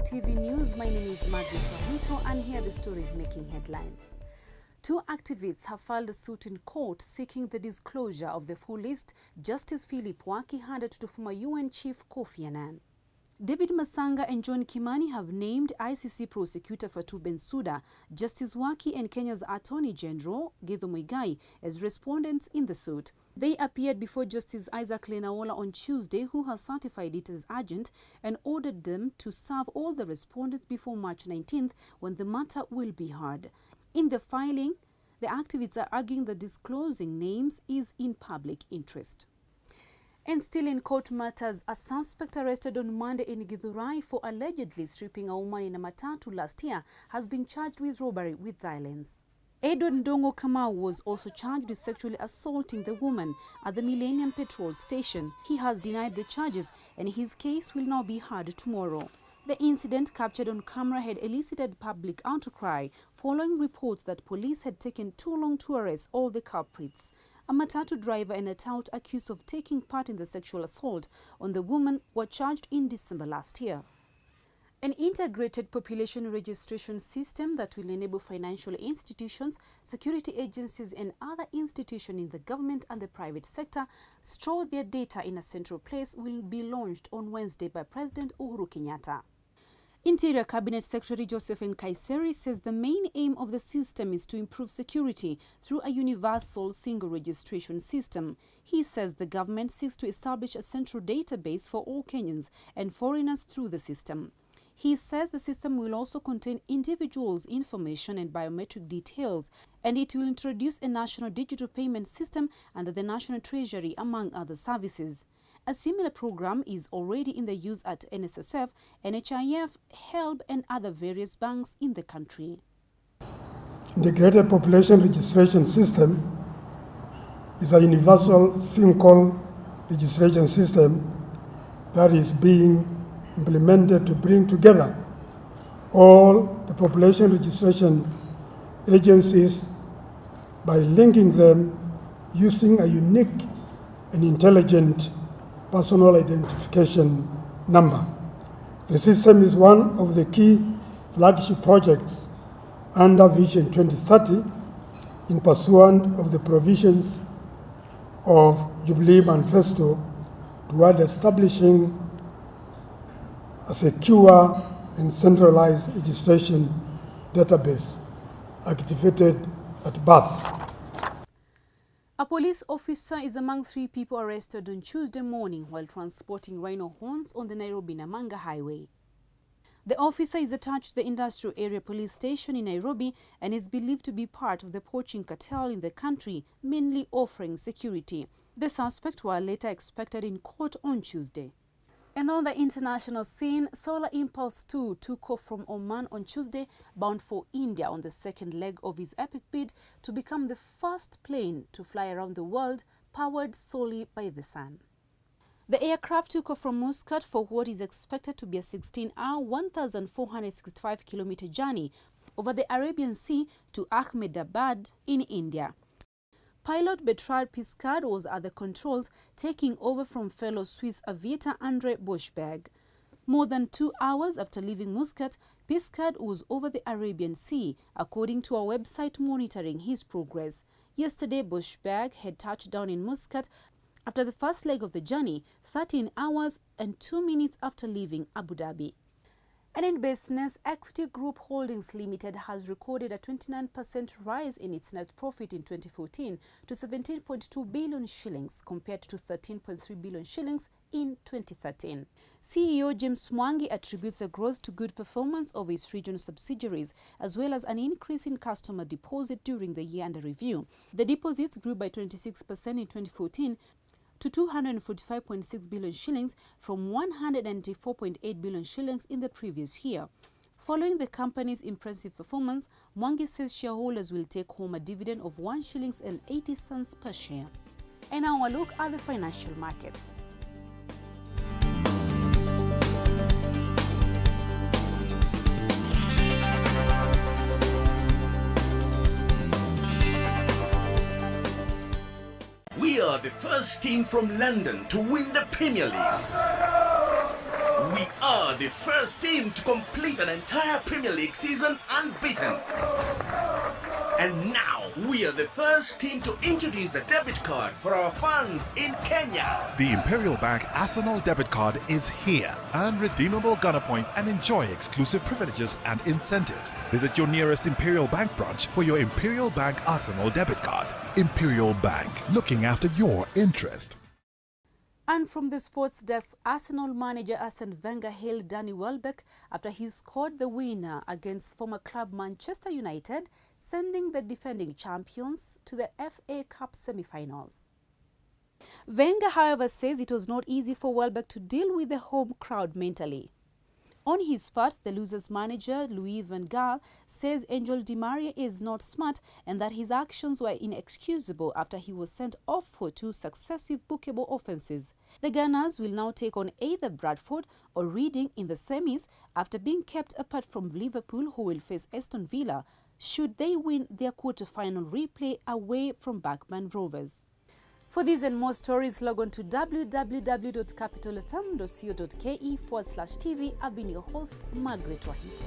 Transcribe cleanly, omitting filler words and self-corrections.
TV News. My name is Margaret Wahito, and here are the stories making headlines. Two activists have filed a suit in court seeking the disclosure of the full list Justice Philip Waki handed to former UN Chief Kofi Annan. David Masanga and John Kimani have named ICC prosecutor Fatou Bensouda, Justice Waki and Kenya's Attorney General Githu Muigai as respondents in the suit. They appeared before Justice Isaac Lenaola on Tuesday, who has certified it as urgent and ordered them to serve all the respondents before March 19th, when the matter will be heard. In the filing, the activists are arguing that disclosing names is in public interest. And still in court matters, a suspect arrested on Monday in Githurai for allegedly stripping a woman in a matatu last year has been charged with robbery with violence. Edward Ndongo Kamau was also charged with sexually assaulting the woman at the Millennium Petrol Station. He has denied the charges and his case will now be heard tomorrow. The incident, captured on camera, had elicited public outcry following reports that police had taken too long to arrest all the culprits. A matatu driver and a tout accused of taking part in the sexual assault on the woman were charged in December last year. An integrated population registration system that will enable financial institutions, security agencies and other institutions in the government and the private sector store their data in a central place will be launched on Wednesday by President Uhuru Kenyatta. Interior Cabinet Secretary Josephine Kaiseri says the main aim of the system is to improve security through a universal single registration system. He says the government seeks to establish a central database for all Kenyans and foreigners through the system. He says the system will also contain individuals' information and biometric details, and it will introduce a national digital payment system under the National Treasury, among other services. A similar program is already in the use at NSSF, NHIF, HELB and other various banks in the country. Integrated Population Registration System is a universal single registration system that is being implemented to bring together all the population registration agencies by linking them using a unique and intelligent personal identification number. The system is one of the key flagship projects under Vision 2030 in pursuant of the provisions of Jubilee Manifesto toward establishing a secure and centralized registration database activated at birth. A police officer is among 3 people arrested on Tuesday morning while transporting rhino horns on the Nairobi-Namanga highway. The officer is attached to the Industrial Area Police Station in Nairobi and is believed to be part of the poaching cartel in the country, mainly offering security. The suspects were later expected in court on Tuesday. And on the international scene, Solar Impulse 2 took off from Oman on Tuesday, bound for India on the second leg of his epic bid to become the first plane to fly around the world powered solely by the sun. The aircraft took off from Muscat for what is expected to be a 16-hour, 1,465-kilometer journey over the Arabian Sea to Ahmedabad in India. Pilot Bertrand Piccard was at the controls, taking over from fellow Swiss aviator Andre Buschberg. More than 2 hours after leaving Muscat, Piccard was over the Arabian Sea, according to a website monitoring his progress. Yesterday, Buschberg had touched down in Muscat after the first leg of the journey, 13 hours and 2 minutes after leaving Abu Dhabi. And in business, Equity Group Holdings Limited has recorded a 29% rise in its net profit in 2014 to 17.2 billion shillings compared to 13.3 billion shillings in 2013. CEO James Mwangi attributes the growth to good performance of its regional subsidiaries as well as an increase in customer deposit during the year under review. The deposits grew by 26% in 2014 to 245.6 billion shillings from 194.8 billion shillings in the previous year. Following the company's impressive performance, Mwangi says shareholders will take home a dividend of 1 shillings and 80 cents per share. And now a look at the financial markets. We are the first team from London to win the Premier League. We are the first team to complete an entire Premier League season unbeaten. And now, we are the first team to introduce a debit card for our fans in Kenya. The Imperial Bank Arsenal debit card is here. Earn redeemable Ghana points and enjoy exclusive privileges and incentives. Visit your nearest Imperial Bank branch for your Imperial Bank Arsenal debit card. Imperial Bank, looking after your interest. And from the sports desk, Arsenal manager Arsene Wenger hailed Danny Welbeck after he scored the winner against former club Manchester United, sending the defending champions to the FA Cup semi-finals. Wenger, however, says it was not easy for Welbeck to deal with the home crowd mentally. On his part, the losers' manager, Louis van Gaal, says Angel Di Maria is not smart and that his actions were inexcusable after he was sent off for 2 successive bookable offences. The Gunners will now take on either Bradford or Reading in the semis after being kept apart from Liverpool, who will face Aston Villa should they win their quarter-final replay away from Backman Rovers. For these and more stories, log on to www.capitalfm.co.ke/TV. I've been your host, Margaret Wahito.